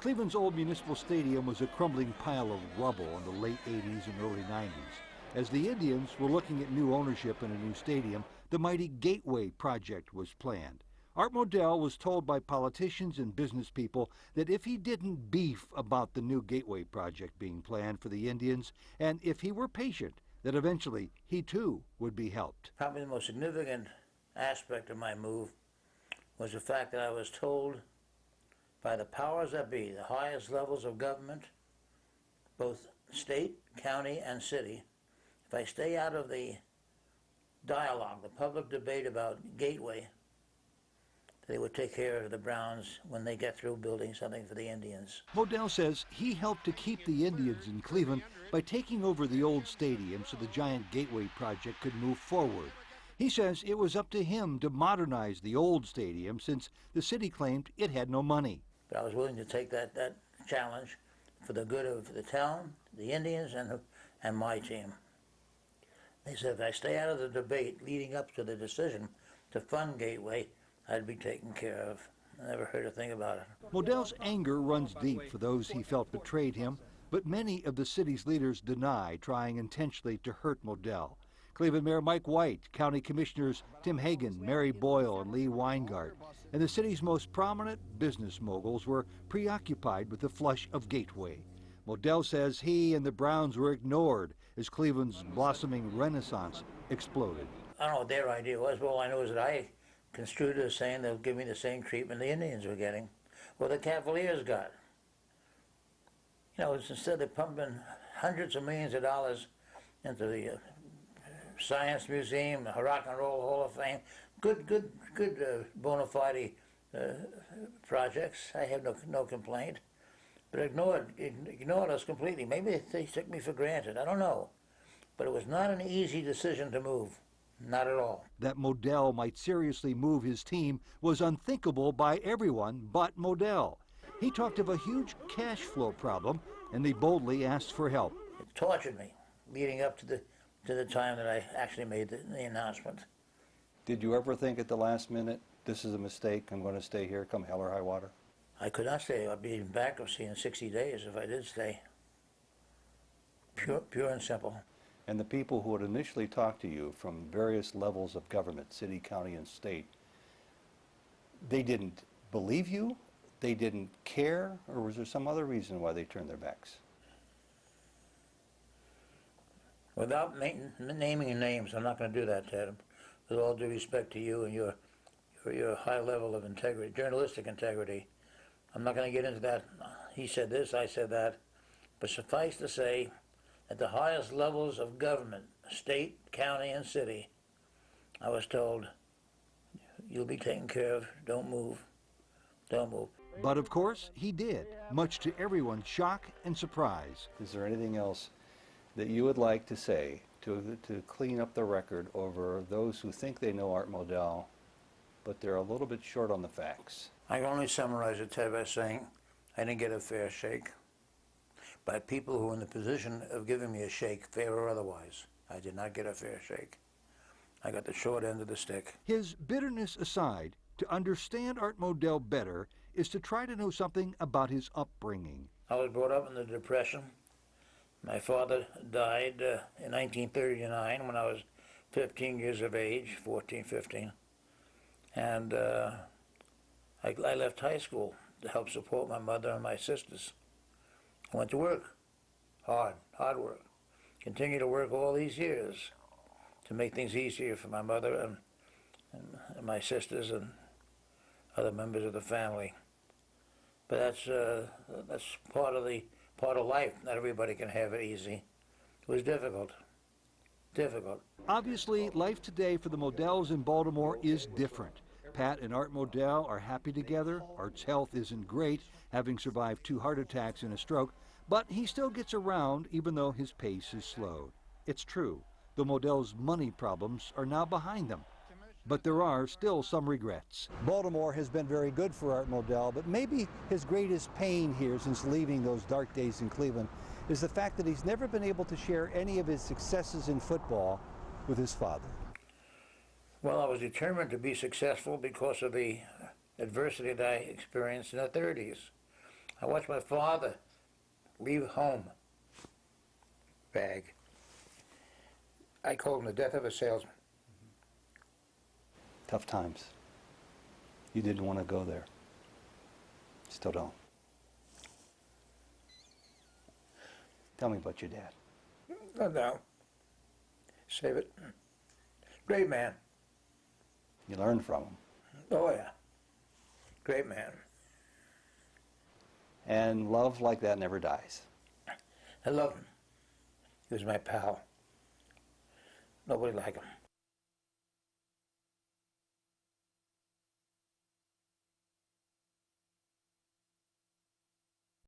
Cleveland's old municipal stadium was a crumbling pile of rubble in the late 80s and early 90s. As the Indians were looking at new ownership in a new stadium, the mighty Gateway project was planned. Art Modell was told by politicians and business people that if he didn't beef about the new Gateway project being planned for the Indians, and if he were patient, that eventually he too would be helped. Probably the most significant aspect of my move was the fact that I was told by the powers that be, the highest levels of government, both state, county, and city, if I stay out of the dialogue, the public debate about Gateway, they would take care of the Browns when they get through building something for the Indians. Modell says he helped to keep the Indians in Cleveland by taking over the old stadium so the giant Gateway project could move forward. He says it was up to him to modernize the old stadium since the city claimed it had no money. But I was willing to take that challenge for the good of the town, the Indians, and my team. They said if I stay out of the debate leading up to the decision to fund Gateway, I'd be taken care of. I never heard a thing about it. Modell's anger runs deep for those he felt betrayed him, but many of the city's leaders deny trying intentionally to hurt Modell. Cleveland Mayor Mike White, County Commissioners Tim Hagan, Mary Boyle, and Lee Weingart, and the city's most prominent business moguls were preoccupied with the flush of Gateway. Modell says he and the Browns were ignored as Cleveland's blossoming renaissance exploded. I don't know what their idea was, but all I know is that I construed it as saying they'll give me the same treatment the Indians were getting, or the Cavaliers got. You know, instead of pumping hundreds of millions of dollars into the Science Museum, the Rock and Roll Hall of Fame, good bona fide projects. I have no complaint, but ignored us completely. Maybe they took me for granted. I don't know, but it was not an easy decision to move. Not at all. That Modell might seriously move his team was unthinkable by everyone but Modell. He talked of a huge cash flow problem, and they boldly asked for help. It tortured me leading up to the time that I actually made the announcement. Did you ever think at the last minute, this is a mistake, I'm going to stay here, come hell or high water? I could not stay. I'd be in bankruptcy in 60 days if I did stay. Pure and simple. And the people who had initially talked to you from various levels of government, city, county, and state, they didn't believe you? They didn't care? Or was there some other reason why they turned their backs? Without naming names, I'm not going to do that, Ted. With all due respect to you and your high level of integrity, journalistic integrity, I'm not going to get into that. He said this, I said that. But suffice to say, at the highest levels of government, state, county, and city, I was told, you'll be taken care of, don't move, don't move. But of course, he did, much to everyone's shock and surprise. Is there anything else that you would like to say to clean up the record over those who think they know Art Modell, but they're a little bit short on the facts? I can only summarize it, Ted, by saying I didn't get a fair shake by people who were in the position of giving me a shake, fair or otherwise. I did not get a fair shake. I got the short end of the stick. His bitterness aside, to understand Art Modell better is to try to know something about his upbringing. I was brought up in the Depression. My father died in 1939 when I was 15 years of age, 14, 15. And I left high school to help support my mother and my sisters. I went to work, hard work. Continued to work all these years to make things easier for my mother and my sisters and other members of the family. But that's part of life. Not everybody can have it easy. It was difficult. Obviously, life today for the Modells in Baltimore is different. Pat and Art Modell are happy together. Art's health isn't great, having survived 2 heart attacks and a stroke, but he still gets around even though his pace is slowed. It's true, the Modells' money problems are now behind them, but there are still some regrets. Baltimore has been very good for Art Modell, but maybe his greatest pain here since leaving those dark days in Cleveland is the fact that he's never been able to share any of his successes in football with his father. Well, I was determined to be successful because of the adversity that I experienced in the 30s. I watched my father leave home. Bag. I called him the death of a salesman. Tough times. You didn't want to go there. Still don't. Tell me about your dad. No, no. Save it. Great man. You learned from him. Oh, yeah. Great man. And love like that never dies. I love him. He was my pal. Nobody like him.